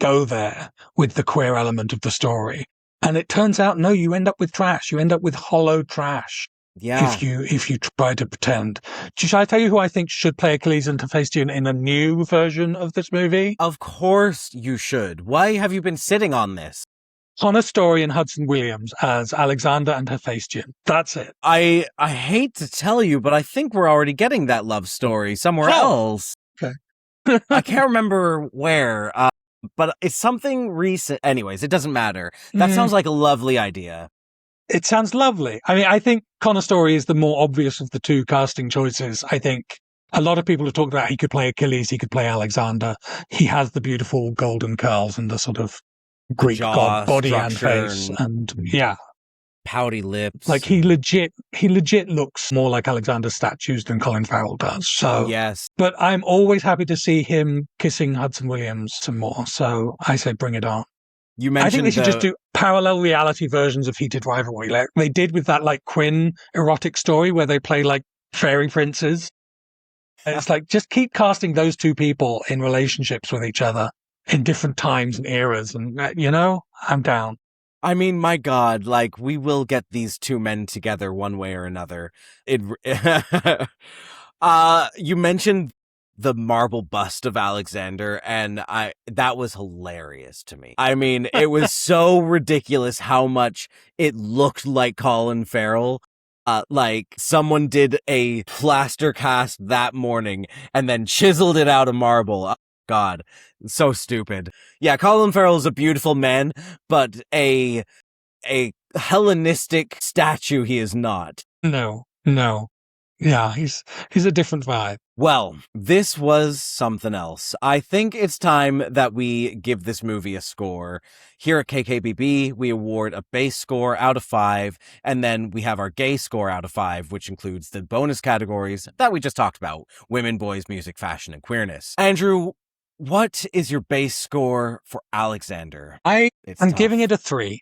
go there with the queer element of the story. And it turns out, no, you end up with trash. You end up with hollow trash. Yeah. If you try to pretend. Should I tell you who I think should play Achilles and Hephaestion in a new version of this movie? Of course you should. Why have you been sitting on this? Connor Story and Hudson Williams as Alexander and Hephaestion. That's it. I hate to tell you, but I think we're already getting that love story somewhere else. Okay. I can't remember where, but it's something recent. Anyways, it doesn't matter. That sounds like a lovely idea. It sounds lovely. I mean, I think Connor Story is the more obvious of the two casting choices. I think a lot of people have talked about he could play Achilles, he could play Alexander. He has the beautiful golden curls and the sort of Greek god body and face, and pouty lips. Like, he legit looks more like Alexander's statues than Colin Farrell does. So yes, but I'm always happy to see him kissing Hudson Williams some more. So I say, bring it on. You mentioned I think they should just do parallel reality versions of Heated Rivalry, like they did with that like Quinn erotic story where they play like fairy princes. And it's like, just keep casting those two people in relationships with each other in different times and eras, and you know, I'm down. I mean, my God, like, we will get these two men together one way or another. You mentioned the marble bust of Alexander, and that was hilarious to me. I mean, it was so ridiculous how much it looked like Colin Farrell. Like someone did a plaster cast that morning and then chiseled it out of marble. Oh, God, so stupid. Yeah, Colin Farrell is a beautiful man, but a Hellenistic statue he is not. No. Yeah, he's a different vibe. Well, this was something else. I think it's time that we give this movie a score. Here at KKBB, we award a base score out of 5, and then we have our gay score out of 5, which includes the bonus categories that we just talked about: women, boys, music, fashion, and queerness. Andrew, what is your base score for Alexander? I'm giving it a 3.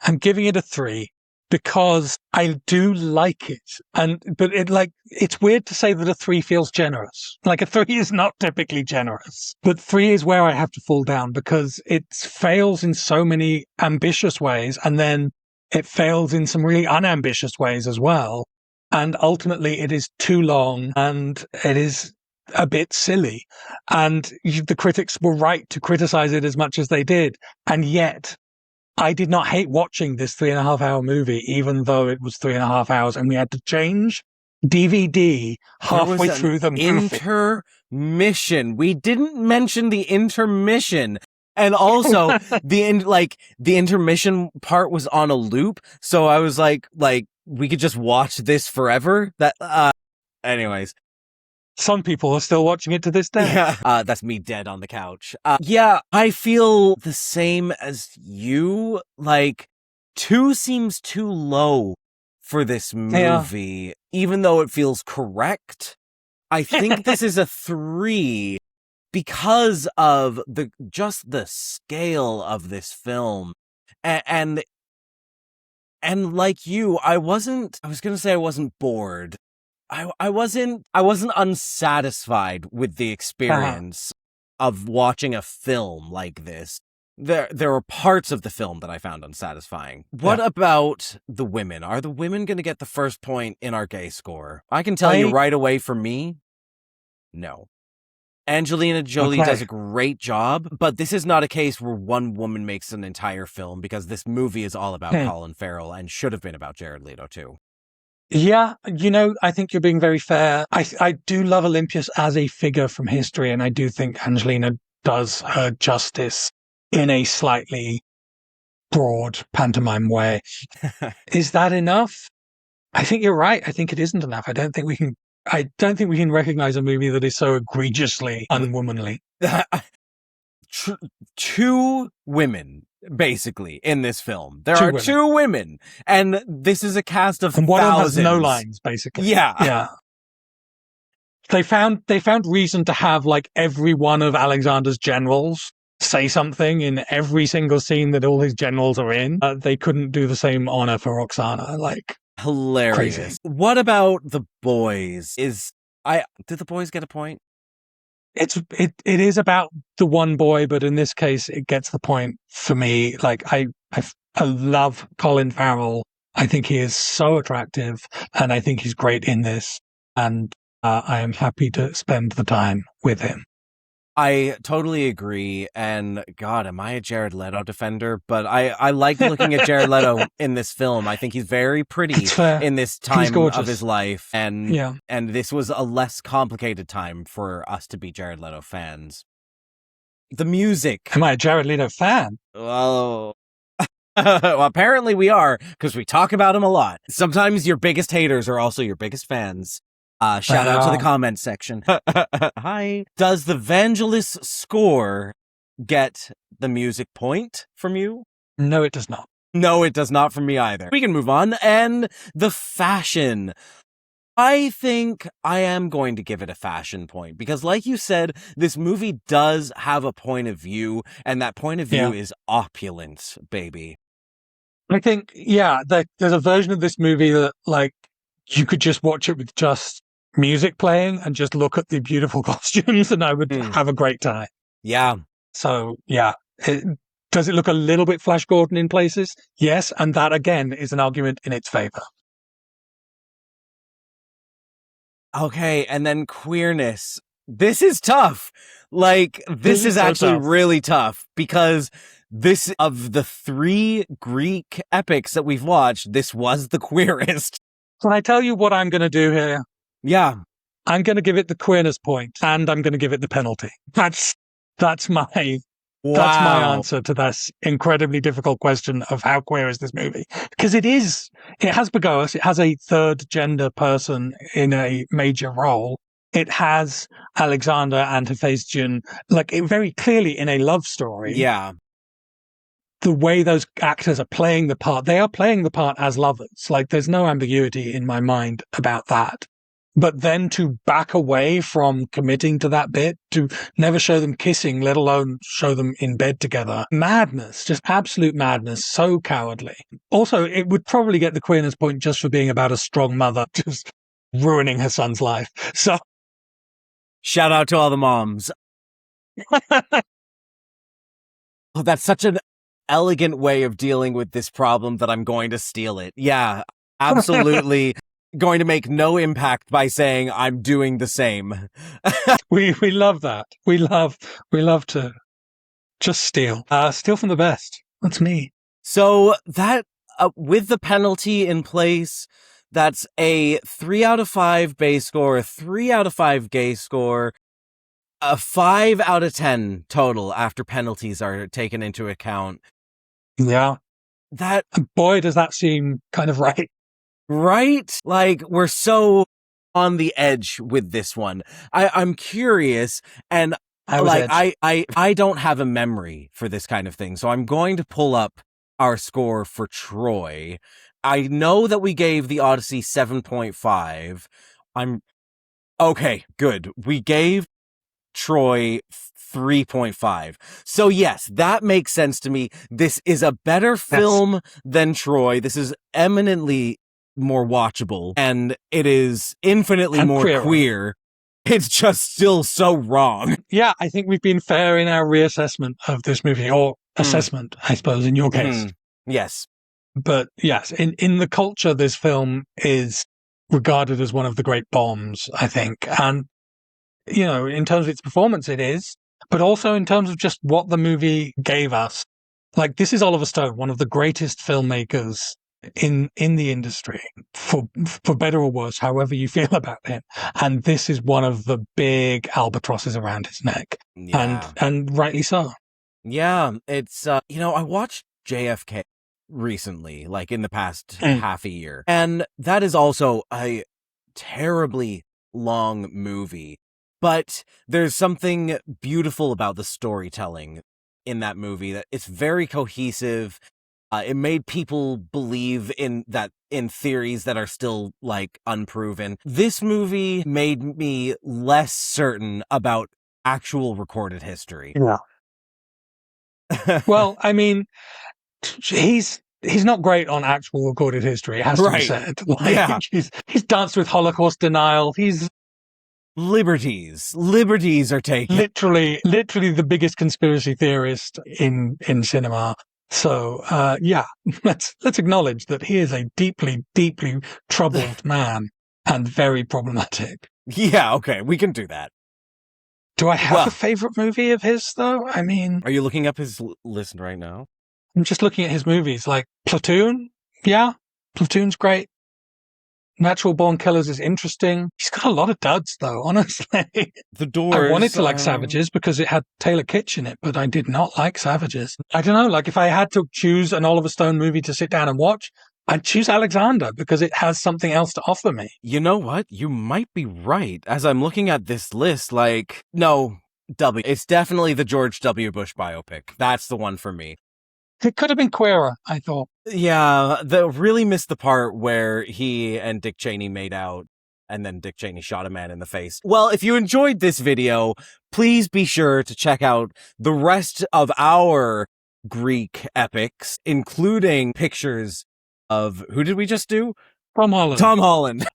I'm giving it a 3. Because I do like it, but it's weird to say that a 3 feels generous. Like, a 3 is not typically generous, but 3 is where I have to fall down, because it fails in so many ambitious ways, and then it fails in some really unambitious ways as well. And ultimately, it is too long, and it is a bit silly. And the critics were right to criticize it as much as they did, and yet I did not hate watching this 3.5-hour movie, even though it was 3.5 hours and we had to change DVD halfway through the movie. Intermission. We didn't mention the intermission. And also the intermission part was on a loop. So I was like, we could just watch this forever. Anyways. Some people are still watching it to this day. Yeah. That's me dead on the couch. Yeah, I feel the same as you. Like, 2 seems too low for this movie, even though it feels correct. I think this is a 3 because of the scale of this film. And like you, I was going to say I wasn't bored. I wasn't unsatisfied with the experience of watching a film like this. There were parts of the film that I found unsatisfying. What about the women? Are the women going to get the first point in our gay score? I can tell you right away, for me, no. Angelina Jolie does a great job, but this is not a case where one woman makes an entire film, because this movie is all about Colin Farrell and should have been about Jared Leto too. Yeah, I think you're being very fair. I do love Olympias as a figure from history, and I do think Angelina does her justice in a slightly broad pantomime way. Is that enough? I think you're right. I think it isn't enough. I don't think we can recognize a movie that is so egregiously unwomanly. 2 women, basically, in this film. There are 2 women, and this is a cast of and one thousands. Of them has no lines, basically. Yeah. They found reason to have like every one of Alexander's generals say something in every single scene that all his generals are in. They couldn't do the same honor for Roxana. Like, hilarious. Crazy. What about the boys? Did the boys get a point? It is about the one boy, but in this case, it gets the point for me. Like, I love Colin Farrell. I think he is so attractive, and I think he's great in this. And I am happy to spend the time with him. I totally agree. And God, am I a Jared Leto defender? But I like looking at Jared Leto in this film. I think he's very pretty in this time of his life. And this was a less complicated time for us to be Jared Leto fans. The music. Am I a Jared Leto fan? Well, well, apparently we are, because we talk about him a lot. Sometimes your biggest haters are also your biggest fans. Shout out to the comment section. Hi. Does the Vangelis score get the music point from you? No, it does not. No, it does not from me either. We can move on. And the fashion. I think I am going to give it a fashion point, because like you said, this movie does have a point of view, and that point of view is opulence, baby. I think, there's a version of this movie that, like, you could just watch it with just music playing and just look at the beautiful costumes, and I would have a great time. Yeah. So, does it look a little bit Flash Gordon in places? Yes, and that, again, is an argument in its favor. Okay, and then queerness. This is tough. Like, this is actually really tough, because this, of the 3 Greek epics that we've watched, this was the queerest. Can I tell you what I'm going to do here? Yeah. I'm going to give it the queerness point, and I'm going to give it the penalty. That's my answer to this incredibly difficult question of how queer is this movie. Because it has Begos, it has a third gender person in a major role. It has Alexander and Hephaestion, like, very clearly in a love story. Yeah. The way those actors are playing the part, they are playing the part as lovers. Like, there's no ambiguity in my mind about that. But then to back away from committing to that bit, to never show them kissing, let alone show them in bed together. Madness, just absolute madness, so cowardly. Also, it would probably get the queerness point just for being about a strong mother just ruining her son's life. So, shout out to all the moms. Oh, that's such an elegant way of dealing with this problem that I'm going to steal it. Yeah, absolutely. Going to make no impact by saying I'm doing the same. we love that. We love to just steal from the best. That's me. So that with the penalty in place, that's a 3 out of 5 base score, a 3 out of 5 gay score. A 5 out of 10 total after penalties are taken into account. Yeah. That, And boy, does that seem kind of right. right? Like, we're so on the edge with this one. I'm curious, and I was like, edged. I don't have a memory for this kind of thing, so I'm going to pull up our score for Troy. I know that we gave the Odyssey 7.5. Okay, good. We gave Troy 3.5. So yes, that makes sense to me. This is a better film than Troy. This is eminently more watchable, and it is infinitely And more queer. It's just still so wrong. Yeah, I think we've been fair in our reassessment of this movie, or assessment, I suppose, in your case. Yes. But yes, in the culture, this film is regarded as one of the great bombs, I think. And, you know, in terms of its performance, it is, but also in terms of just what the movie gave us. Like, this is Oliver Stone, one of the greatest filmmakers in the industry, for better or worse, however you feel about him. And this is one of the big albatrosses around his neck. Yeah. And rightly so. Yeah, it's you know, I watched JFK recently, like in the past half a year. And that is also a terribly long movie. But there's something beautiful about the storytelling in that movie, that it's very cohesive. It made people believe in theories that are still like unproven. This movie made me less certain about actual recorded history. Yeah. Well, I mean, he's not great on actual recorded history, it has to be said. Like, yeah. He's danced with Holocaust denial. He's Liberties are taken. literally the biggest conspiracy theorist in cinema. So, yeah, let's acknowledge that he is a deeply troubled man and very problematic. Yeah, okay, we can do that. Do I have a favorite movie of his, though? I mean, are you looking up his list right now? I'm just looking at his movies, like Platoon. Yeah, Platoon's great. Natural Born Killers is interesting. He's got a lot of duds, though, honestly. The Doors. I wanted to like Savages because it had Taylor Kitsch in it, but I did not like Savages. I don't know, like if I had to choose an Oliver Stone movie to sit down and watch, I'd choose Alexander because it has something else to offer me. You know what? You might be right. As I'm looking at this list, like, no, it's definitely the George W. Bush biopic. That's the one for me. It could have been queerer, I thought. Yeah, really missed the part where he and Dick Cheney made out, and then Dick Cheney shot a man in the face. Well, if you enjoyed this video, please be sure to check out the rest of our Greek epics, including pictures of, who did we just do? Tom Holland. Tom Holland.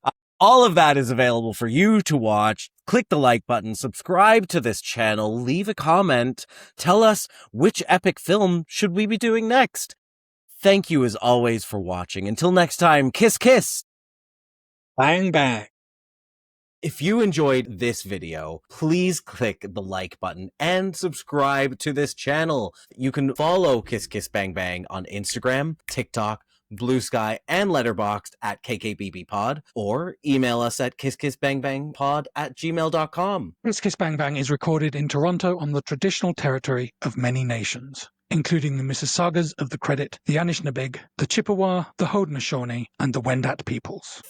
All of that is available for you to watch. Click the like button, subscribe to this channel, leave a comment, tell us which epic film should we be doing next. Thank you as always for watching. Until next time, kiss kiss. Bang bang. If you enjoyed this video, please click the like button and subscribe to this channel. You can follow Kiss Kiss Bang Bang on Instagram, TikTok, Blue Sky, and Letterboxd at KKBB Pod, or email us at kisskissbangbangpod@gmail.com. Kiss Kiss Bang Bang is recorded in Toronto on the traditional territory of many nations, including the Mississaugas of the Credit, the Anishinaabeg, the Chippewa, the Haudenosaunee, and the Wendat peoples.